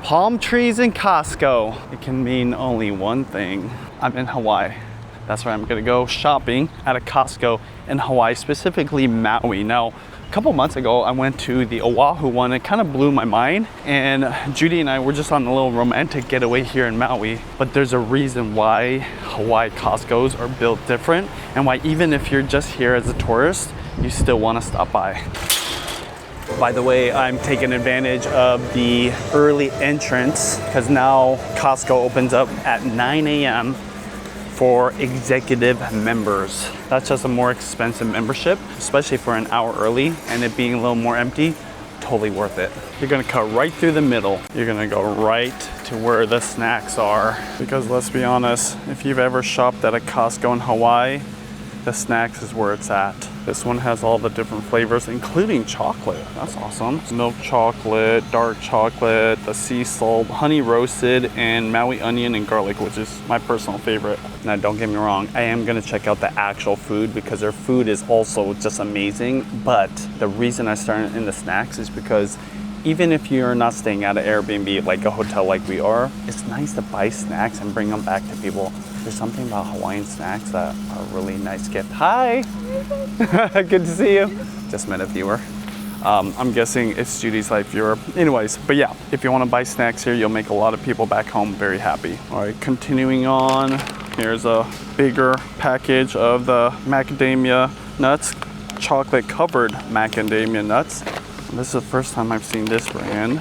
Palm trees in Costco. It can mean only one thing. I'm in Hawaii. That's where I'm gonna go shopping at a Costco in Hawaii, specifically Maui. Now, a couple months ago, I went to the Oahu one. It kind of blew my mind. And Judy and I were just on a little romantic getaway here in Maui. But there's a reason why Hawaii Costco's are built different, and why even if you're just here as a tourist, you still wanna stop by. By the way, I'm taking advantage of the early entrance because now Costco opens up at 9 a.m. for executive members. That's just a more expensive membership, especially for an hour early, and it being a little more empty, totally worth it. You're gonna cut right through the middle. You're gonna go right to where the snacks are. Because let's be honest, if you've ever shopped at a Costco in Hawaii, the snacks is where it's at. This one has all the different flavors, including chocolate. That's awesome. Milk chocolate, dark chocolate, the sea salt, honey roasted, and Maui onion and garlic, which is my personal favorite. Now, don't get me wrong, I am gonna check out the actual food because their food is also just amazing. But the reason I started in the snacks is because even if you're not staying at an Airbnb, like a hotel like we are, it's nice to buy snacks and bring them back to people. There's something about Hawaiian snacks that are a really nice gift. Hi! Good to see you. Just met a viewer. I'm guessing it's Judy's life viewer. Anyways, but yeah, if you want to buy snacks here, you'll make a lot of people back home very happy. All right, continuing on. Here's a bigger package of the macadamia nuts, chocolate covered macadamia nuts. This is the first time I've seen this brand.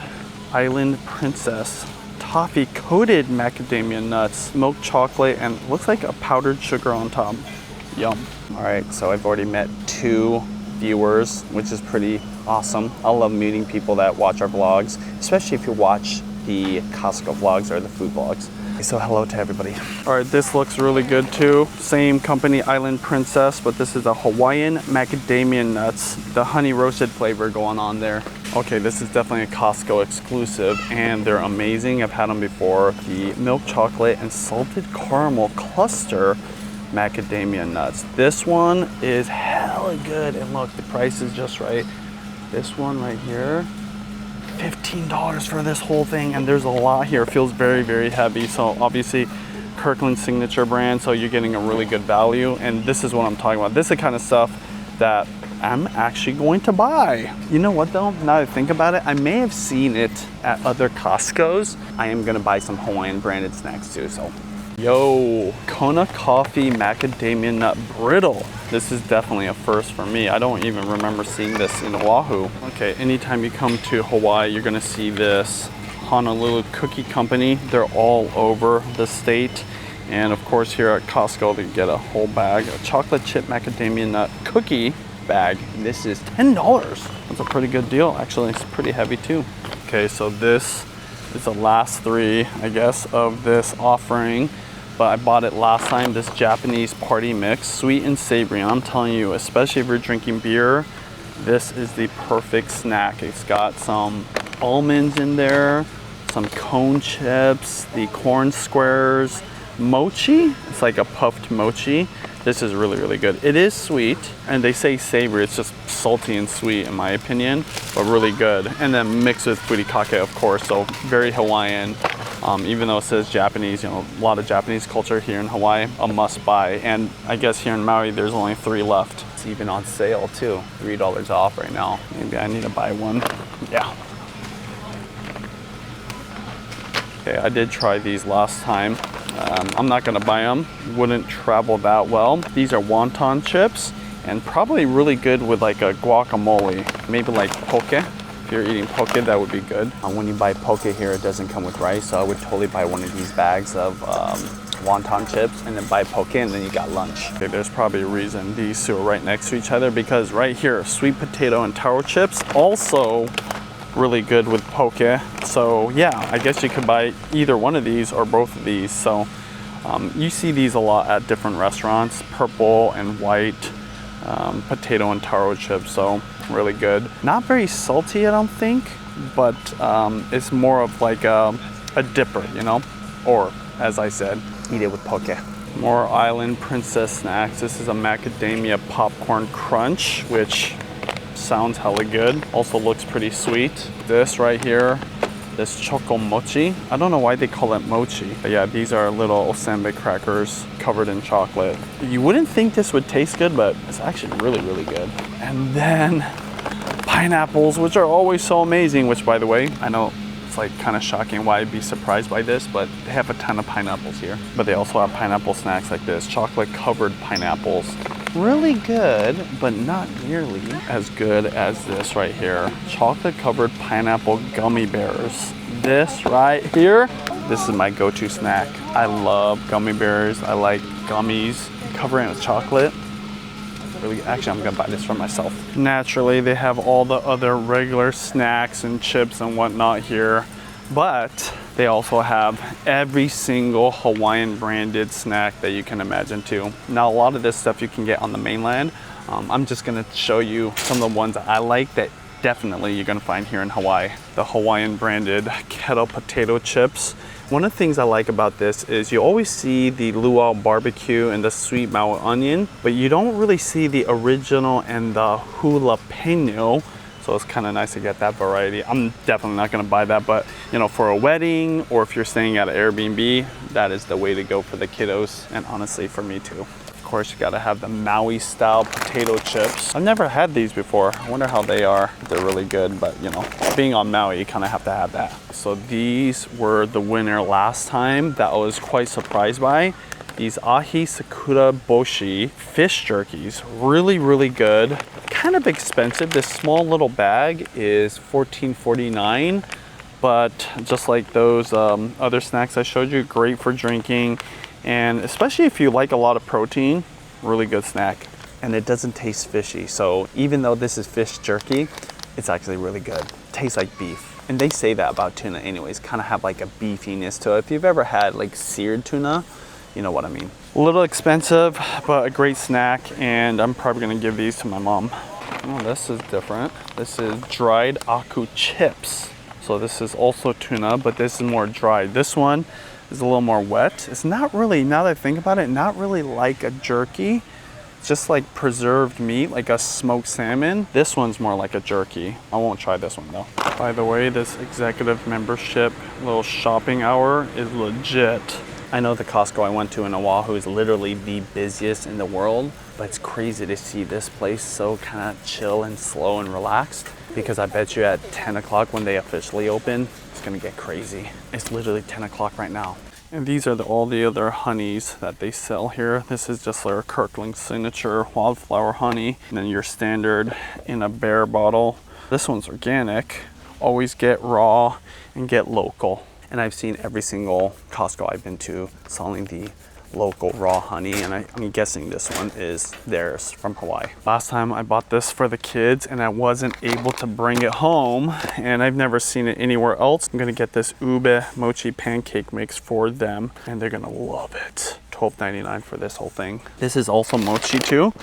Island Princess. Toffee coated macadamia nuts, milk chocolate, and looks like a powdered sugar on top. Yum. All right, so I've already met 2 viewers, which is pretty awesome. I love meeting people that watch our vlogs, especially if you watch the Costco vlogs or the food vlogs. So hello to everybody. All right, this looks really good too. Same company, Island Princess, but this is a Hawaiian macadamia nuts, the honey roasted flavor going on there. Okay, this is definitely a Costco exclusive and they're amazing. I've had them before. The milk chocolate and salted caramel cluster macadamia nuts. This one is hella good, and look, the price is just right. This one right here, $15 for this whole thing, and there's a lot here. It feels very, very heavy. So obviously Kirkland signature brand, so you're getting a really good value, and this is what I'm talking about. This is the kind of stuff that I'm actually going to buy. You know what though, now that I think about it, I may have seen it at other Costco's. I am gonna buy some Hawaiian branded snacks too, so. Yo, Kona Coffee Macadamia Nut Brittle. This is definitely a first for me. I don't even remember seeing this in Oahu. Okay, anytime you come to Hawaii, you're gonna see this. Honolulu Cookie Company. They're all over the state. And of course here at Costco, they get a whole bag, a chocolate chip macadamia nut cookie bag. This is $10. That's a pretty good deal. Actually, it's pretty heavy too. Okay, so this is the last 3, I guess, of this offering. But I bought it last time, this Japanese party mix, sweet and savory. And I'm telling you, especially if you're drinking beer, this is the perfect snack. It's got some almonds in there, some cone chips, the corn squares, mochi. It's like a puffed mochi. This is really, really good. It is sweet, and they say savory. It's just salty and sweet in my opinion, but really good. And then mixed with furikake, of course, so very Hawaiian. Even though it says Japanese, you know, a lot of Japanese culture here in Hawaii, a must buy. And I guess here in Maui, there's only 3 left. It's even on sale too, $3 off right now. Maybe I need to buy one. Yeah. Okay, I did try these last time. I'm not gonna buy them. Wouldn't travel that well. These are wonton chips and probably really good with like a guacamole. Maybe like poke. If you're eating poke, that would be good. When you buy poke here, it doesn't come with rice, so I would totally buy one of these bags of wonton chips and then buy poke, and then you got lunch. Okay, there's probably a reason these 2 are right next to each other, because right here, sweet potato and taro chips, also really good with poke. So yeah, I guess you could buy either one of these or both of these. So you see these a lot at different restaurants, purple and white potato and taro chips, so really good. Not very salty, I don't think, but it's more of like a dipper, you know, or as I said, eat it with poke. More Island Princess snacks. This is a macadamia popcorn crunch, which sounds hella good. Also looks pretty sweet. This right here this choco mochi. I don't know why they call it mochi, but yeah, these are little osambe crackers covered in chocolate. You wouldn't think this would taste good, but it's actually really, really good. And then pineapples, which are always so amazing, which by the way, I know it's like kind of shocking why I'd be surprised by this, but they have a ton of pineapples here. But they also have pineapple snacks like this, chocolate covered pineapples. Really good, but not nearly as good as this right here. Chocolate covered pineapple gummy bears. This right here, this is my go-to snack. I love gummy bears. I like gummies. Cover it with chocolate. Really, actually, I'm gonna buy this for myself. Naturally, they have all the other regular snacks and chips and whatnot here, but they also have every single Hawaiian branded snack that you can imagine too. Now, a lot of this stuff you can get on the mainland. I'm just gonna show you some of the ones that I like that definitely you're gonna find here in Hawaii. The Hawaiian branded kettle potato chips. One of the things I like about this is you always see the luau barbecue and the sweet Maui onion, but you don't really see the original and the jalapeno. So it's kind of nice to get that variety. I'm definitely not gonna buy that, but you know, for a wedding or if you're staying at an Airbnb, that is the way to go for the kiddos, and honestly for me too. Of course, you gotta have the Maui style potato chips. I've never had these before. I wonder how they are. They're really good, but you know, being on Maui, you kind of have to have that. So these were the winner last time that I was quite surprised by. These ahi sakura boshi fish jerkies, really, really good. Kind of expensive. This small little bag is $14.49, but just like those other snacks I showed you, great for drinking. And especially if you like a lot of protein, really good snack. And it doesn't taste fishy. So even though this is fish jerky, it's actually really good. Tastes like beef. And they say that about tuna anyways, kind of have like a beefiness to it. If you've ever had like seared tuna, you know what I mean. A little expensive, but a great snack. And I'm probably gonna give these to my mom. Oh, this is different. This is dried aku chips. So this is also tuna, but this is more dried. This one is a little more wet. It's not really, now that I think about it, not really like a jerky. It's just like preserved meat, like a smoked salmon. This one's more like a jerky. I won't try this one though. By the way, this executive membership little shopping hour is legit. I know the Costco I went to in Oahu is literally the busiest in the world, but it's crazy to see this place so kind of chill and slow and relaxed, because I bet you at 10 o'clock when they officially open, it's gonna get crazy. It's literally 10 o'clock right now. And these are all the other honeys that they sell here. This is just their Kirkland signature wildflower honey. And then your standard in a bear bottle. This one's organic. Always get raw and get local. And I've seen every single Costco I've been to selling the local raw honey, and I'm guessing this one is theirs from Hawaii. Last time I bought this for the kids and I wasn't able to bring it home, and I've never seen it anywhere else. I'm gonna get this ube mochi pancake mix for them and they're gonna love it. $12.99 for this whole thing. This is also mochi too,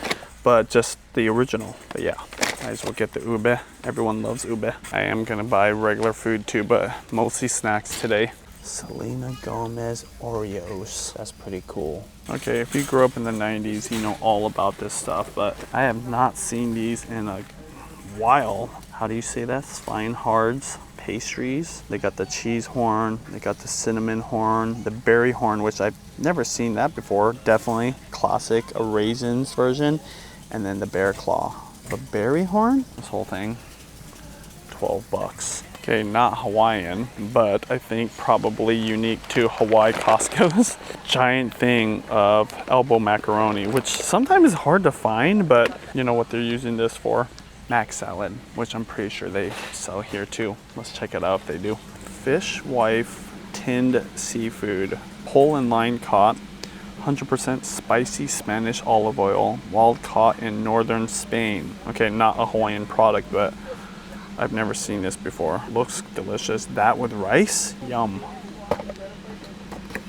but just the original. But yeah, might as well get the ube. Everyone loves ube. I am gonna buy regular food too, but mostly snacks today. Selena Gomez Oreos. That's pretty cool. Okay, if you grew up in the 90s, you know all about this stuff, but I have not seen these in a while. How do you say that? Fine Hards pastries. They got the cheese horn, they got the cinnamon horn, the berry horn, which I've never seen that before. Definitely classic, a raisins version, and then the bear claw. The berry horn? This whole thing, 12 bucks. Okay, not Hawaiian, but I think probably unique to Hawaii Costco's giant thing of elbow macaroni, which sometimes is hard to find, but you know what they're using this for? Mac salad, which I'm pretty sure they sell here too. Let's check it out if they do. Fish Wife tinned seafood, pole and line caught, 100% spicy Spanish olive oil, wild caught in northern Spain. Okay, not a Hawaiian product, but I've never seen this before. Looks delicious. That with rice? Yum.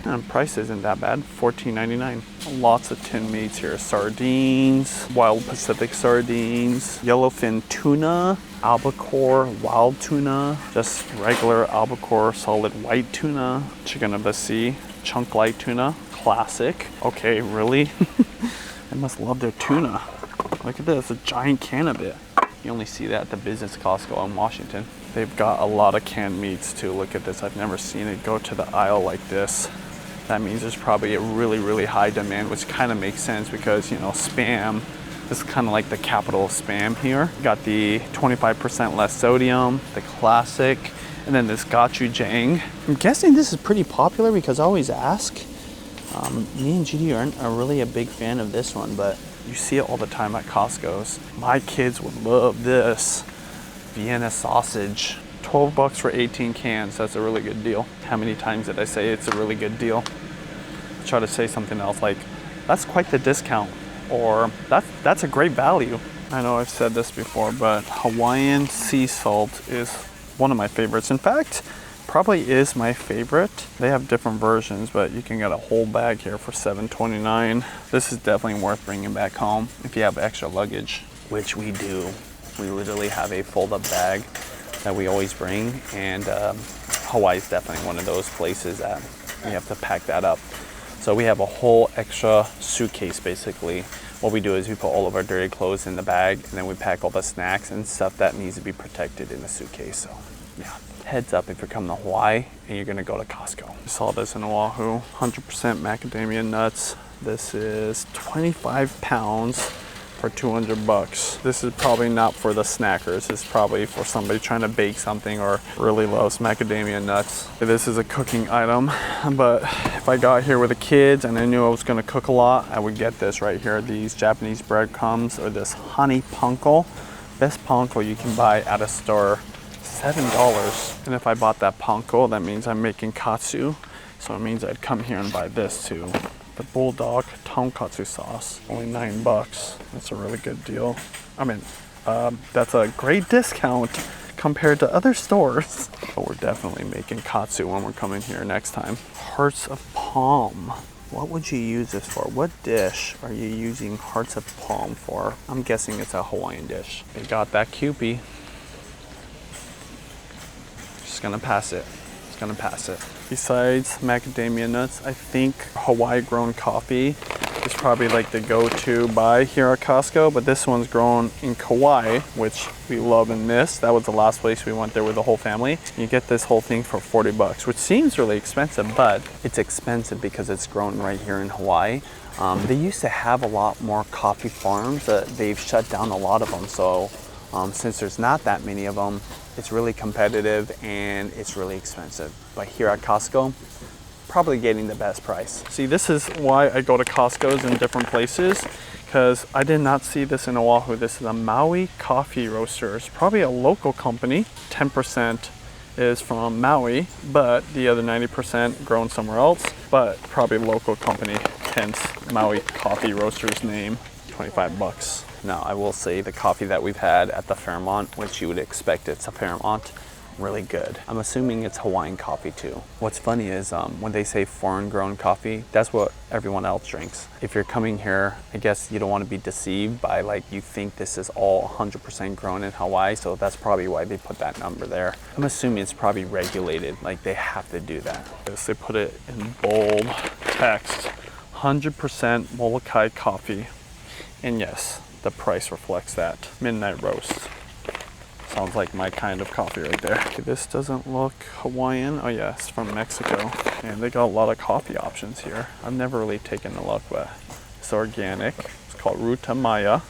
And price isn't that bad. $14.99. Lots of tin meats here. Sardines, wild Pacific sardines, yellowfin tuna, albacore wild tuna, just regular albacore solid white tuna, chicken of the sea, chunk light tuna, classic. Okay, really? I must love their tuna. Look at this, a giant can of it. You only see that at the business Costco in Washington. They've got a lot of canned meats too. Look at this. I've never seen it go to the aisle like this. That means there's probably a really, really high demand, which kind of makes sense because, you know, Spam, this is kind of like the capital of Spam here. Got the 25% less sodium, the classic, and then this gochujang. I'm guessing this is pretty popular because I always ask. Me and GD aren't really a big fan of this one, but you see it all the time at Costco's. My kids would love this. Vienna sausage. 12 bucks for 18 cans. That's a really good deal. How many times did I say it's a really good deal? Try to say something else like, that's quite the discount, or that's a great value. I know I've said this before, but Hawaiian sea salt is one of my favorites. In fact, probably is my favorite. They have different versions, but you can get a whole bag here for $7.29. This is definitely worth bringing back home if you have extra luggage, which we do. We literally have a fold-up bag that we always bring, and Hawaii is definitely one of those places that we have to pack that up. So we have a whole extra suitcase basically. What we do is we put all of our dirty clothes in the bag, and then we pack all the snacks and stuff that needs to be protected in the suitcase. So yeah, heads up if you're coming to Hawaii and you're gonna go to Costco. I saw this in Oahu, 100% macadamia nuts. This is 25 pounds for 200 bucks. This is probably not for the snackers. It's probably for somebody trying to bake something or really loves macadamia nuts. This is a cooking item, but if I got here with the kids and I knew I was gonna cook a lot, I would get this right here, these Japanese breadcrumbs or this honey panko. Best panko you can buy at a store, $7. And if I bought that panko, that means I'm making katsu. So it means I'd come here and buy this too. The Bulldog tonkatsu sauce, only $9. That's a really good deal. I mean, that's a great discount compared to other stores. But we're definitely making katsu when we're coming here next time. Hearts of palm. What would you use this for? What dish are you using hearts of palm for? I'm guessing it's a Hawaiian dish. They got that Kewpie. Just gonna pass it. Just gonna pass it. Besides macadamia nuts, I think Hawaii grown coffee is probably like the go-to buy here at Costco, but this one's grown in Kauai, which we love and miss. That was the last place we went there with the whole family. You get this whole thing for 40 bucks, which seems really expensive, but it's expensive because it's grown right here in Hawaii. They used to have a lot more coffee farms. They've shut down a lot of them, so since there's not that many of them, it's really competitive and it's really expensive. But here at Costco, probably getting the best price. See, this is why I go to Costco's in different places, because I did not see this in Oahu. This is a Maui Coffee Roasters, probably a local company. 10% is from Maui, but the other 90% grown somewhere else, but probably a local company, hence Maui Coffee Roasters name, 25 bucks. Now, I will say the coffee that we've had at the Fairmont, which you would expect it's a Fairmont, really good. I'm assuming it's Hawaiian coffee too. What's funny is when they say foreign grown coffee, that's what everyone else drinks. If you're coming here, I guess you don't want to be deceived by like you think this is all 100% grown in Hawaii, so that's probably why they put that number there. I'm assuming it's probably regulated, like they have to do that. Yes, they put it in bold text, 100% Molokai coffee. And yes, the price reflects that. Midnight roast. Sounds like my kind of coffee right there. Okay, this doesn't look Hawaiian. Oh yeah, it's from Mexico. And they got a lot of coffee options here. I've never really taken a look, but it's organic. It's called Ruta Maya,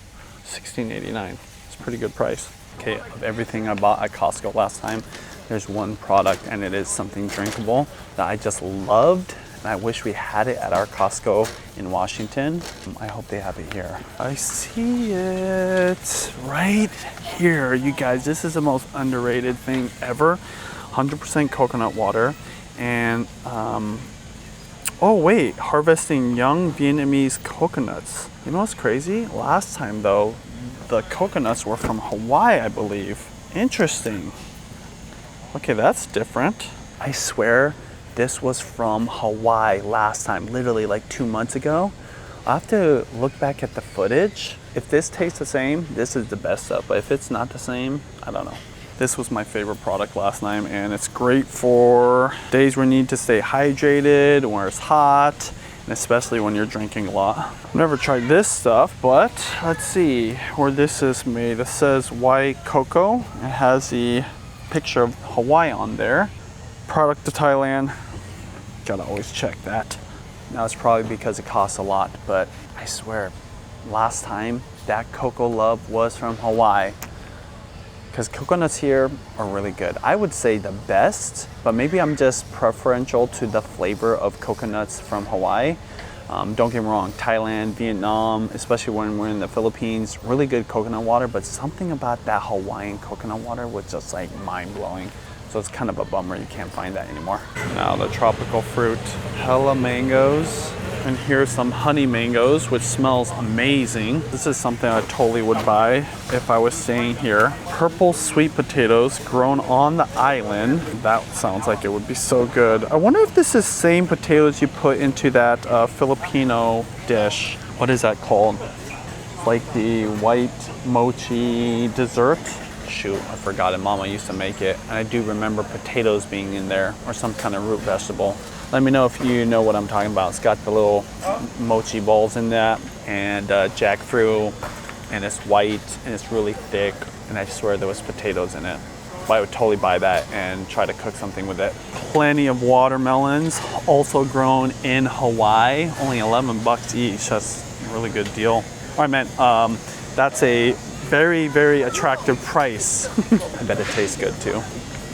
$16.89. It's a pretty good price. Okay, of everything I bought at Costco last time, there's one product, and it is something drinkable that I just loved. And I wish we had it at our Costco in Washington. I hope they have it here. I see it right here. You guys, this is the most underrated thing ever. 100% coconut water. And, oh wait, harvesting young Vietnamese coconuts. You know what's crazy? Last time though, the coconuts were from Hawaii, I believe. Interesting. Okay, that's different. I swear, this was from Hawaii last time, literally like 2 months ago. I'll have to look back at the footage. If this tastes the same, this is the best stuff. But if it's not the same, I don't know. This was my favorite product last time, and it's great for days where you need to stay hydrated, where it's hot, and especially when you're drinking a lot. I've never tried this stuff, but let's see where this is made. It says Hawai'i cocoa. It has the picture of Hawaii on there. Product to Thailand. Gotta always check that. Now it's probably because it costs a lot, but I swear, last time that cocoa love was from Hawaii. Because coconuts here are really good. I would say the best, but maybe I'm just preferential to the flavor of coconuts from Hawaii. Don't get me wrong, Thailand, Vietnam, especially when we're in the Philippines, really good coconut water, but something about that Hawaiian coconut water was just like mind-blowing. So it's kind of a bummer you can't find that anymore. Now the tropical fruit, hella mangoes. And here's some honey mangoes, which smells amazing. This is something I totally would buy if I was staying here. Purple sweet potatoes grown on the island. That sounds like it would be so good. I wonder if this is the same potatoes you put into that Filipino dish. What is that called? Like the white mochi dessert. Shoot, I forgot it. Mama used to make it. And I do remember potatoes being in there or some kind of root vegetable. Let me know if you know what I'm talking about. It's got the little mochi balls in that and jackfruit, and it's white and it's really thick, and I swear there was potatoes in it. But I would totally buy that and try to cook something with it. Plenty of watermelons, also grown in Hawaii. Only 11 bucks each. That's a really good deal. I meant that's a very, very attractive price. I bet it tastes good too.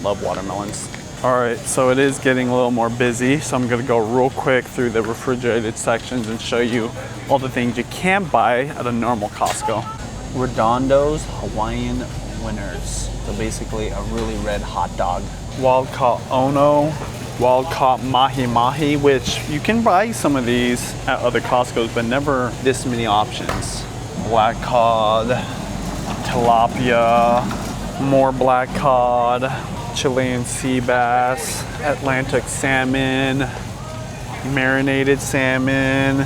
Love watermelons. All right, so it is getting a little more busy, so I'm gonna go real quick through the refrigerated sections and show you all the things you can buy at a normal Costco. Redondo's Hawaiian Winners. So basically a really red hot dog. Wild caught ono, wild caught mahi mahi, which you can buy some of these at other Costco's, but never this many options. Black cod, tilapia, more black cod, Chilean sea bass, Atlantic salmon, marinated salmon,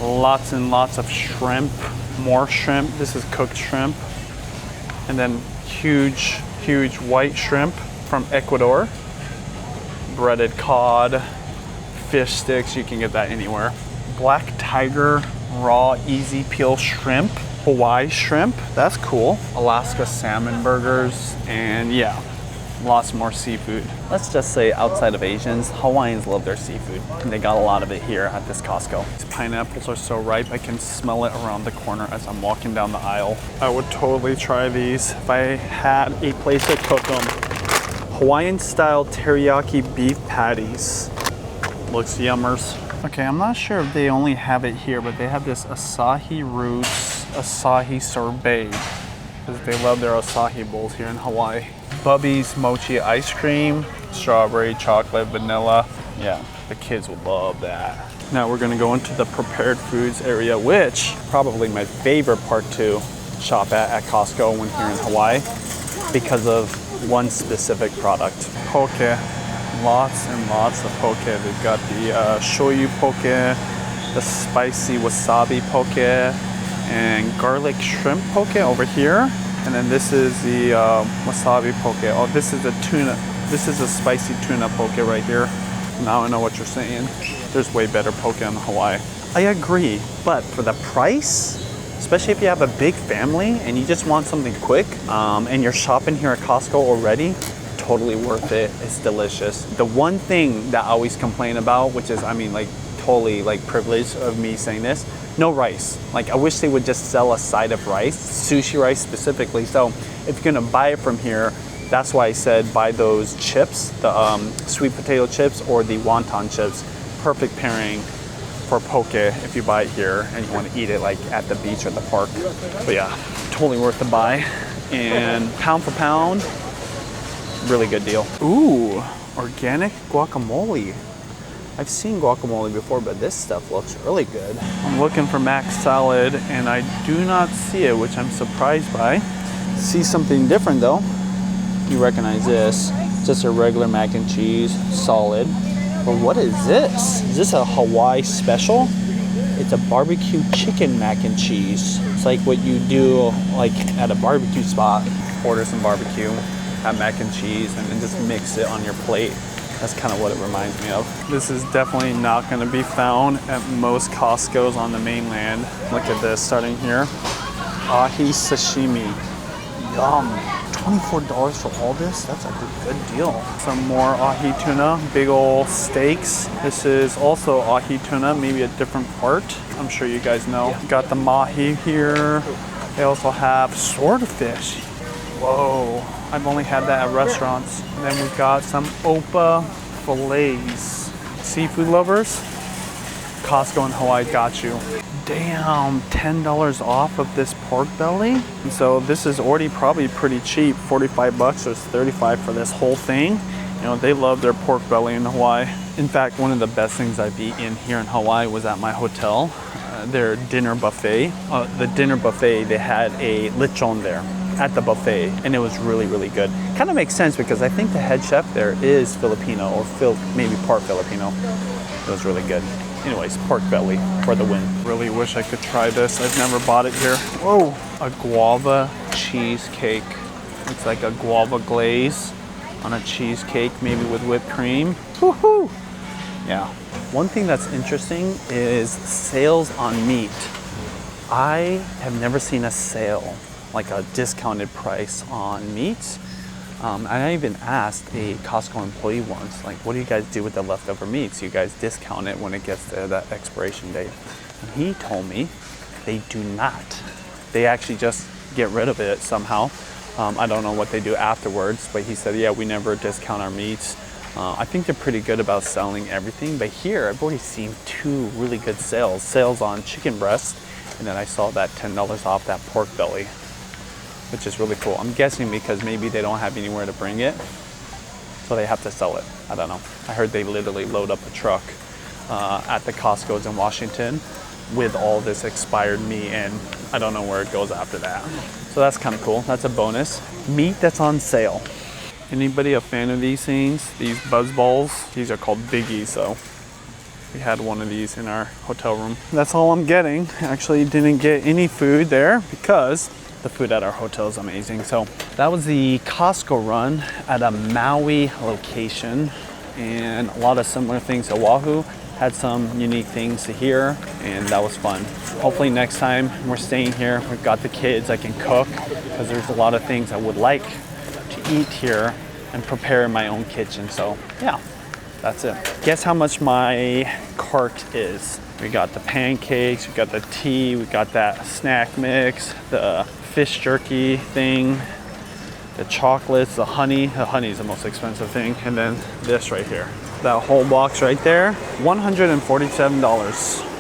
lots and lots of shrimp, more shrimp. This is cooked shrimp. And then huge, huge white shrimp from Ecuador. Breaded cod, fish sticks, you can get that anywhere. Black tiger, raw, easy peel shrimp. Hawaii shrimp, that's cool. Alaska salmon burgers, and yeah, lots more seafood. Let's just say outside of Asians, Hawaiians love their seafood, and they got a lot of it here at this Costco. These pineapples are so ripe, I can smell it around the corner as I'm walking down the aisle. I would totally try these if I had a place to cook them. Hawaiian style teriyaki beef patties. Looks yummers. Okay, I'm not sure if they only have it here, but they have this acai roots, acai sorbet, because they love their acai bowls here in Hawaii. Bubby's mochi ice cream, strawberry, chocolate, vanilla. Yeah, the kids will love that. Now we're gonna go into the prepared foods area, which probably my favorite part to shop at Costco when here in Hawaii because of one specific product. Poke, lots and lots of poke. They've got the shoyu poke, the spicy wasabi poke, and garlic shrimp poke over here. And then this is the wasabi poke. Oh, this is the tuna. This is a spicy tuna poke right here. Now I know what you're saying. There's way better poke in Hawaii. I agree, but for the price, especially if you have a big family and you just want something quick, and you're shopping here at Costco already, totally worth it. It's delicious. The one thing that I always complain about, which is, I mean, like totally like privileged of me saying this, no rice. Like I wish they would just sell a side of rice, sushi rice specifically. So if you're gonna buy it from here, that's why I said buy those chips, the sweet potato chips or the wonton chips. Perfect pairing for poke if you buy it here and you want to eat it like at the beach or the park. But yeah, totally worth the buy. And pound for pound, really good deal. Ooh, organic guacamole. I've seen guacamole before, but this stuff looks really good. I'm looking for mac salad and I do not see it, which I'm surprised by. See something different though. You recognize this. Just a regular mac and cheese, solid. But what is this? Is this a Hawaii special? It's a barbecue chicken mac and cheese. It's like what you do like at a barbecue spot. Order some barbecue, have mac and cheese, and then just mix it on your plate. That's kind of what it reminds me of. This is definitely not going to be found at most Costco's on the mainland. Look at this, starting here. Ahi sashimi. Yum. $24 for all this? That's a good deal. Some more ahi tuna, big old steaks. This is also ahi tuna, maybe a different part. I'm sure you guys know. Got the mahi here. They also have swordfish. Whoa, I've only had that at restaurants. And then we've got some opa fillets. Seafood lovers, Costco in Hawaii got you. Damn, $10 off of this pork belly. And so this is already probably pretty cheap, 45 bucks or 35 for this whole thing. You know, they love their pork belly in Hawaii. In fact, one of the best things I've eaten here in Hawaii was at my hotel, their dinner buffet. The dinner buffet, they had a lechon there at the buffet, and it was really good. Kind of makes sense because I think the head chef there is Filipino or maybe part Filipino. It was really good. Anyways, pork belly for the win. Really wish I could try this. I've never bought it here. Whoa, a guava cheesecake. It's like a guava glaze on a cheesecake, maybe with whipped cream. Woohoo! Yeah. One thing that's interesting is sales on meat. I have never seen a sale, like a discounted price on meat. And I even asked a Costco employee once, like, what do you guys do with the leftover meats? You guys discount it when it gets to that expiration date. And he told me they do not. They actually just get rid of it somehow. I don't know what they do afterwards, but he said, yeah, we never discount our meats. I think they're pretty good about selling everything. But here, I've already seen 2 really good sales. Sales on chicken breast, and then I saw that $10 off that pork belly, which is really cool. I'm guessing because maybe they don't have anywhere to bring it, so they have to sell it. I don't know. I heard they literally load up a truck at the Costco's in Washington with all this expired meat, and I don't know where it goes after that. So that's kind of cool. That's a bonus. Meat that's on sale. Anybody a fan of these things? These buzz balls? These are called Biggies, so we had one of these in our hotel room. That's all I'm getting. Actually didn't get any food there because the food at our hotel is amazing. So that was the Costco run at a Maui location, and a lot of similar things. Oahu had some unique things to hear, and that was fun. Hopefully next time we're staying here, we've got the kids, I can cook, because there's a lot of things I would like to eat here and prepare in my own kitchen. So yeah, that's it. Guess how much my cart is. We got the pancakes, we got the tea, we got that snack mix, the fish jerky thing, the chocolates, the honey. The honey is the most expensive thing, and then this right here. That whole box right there, $147.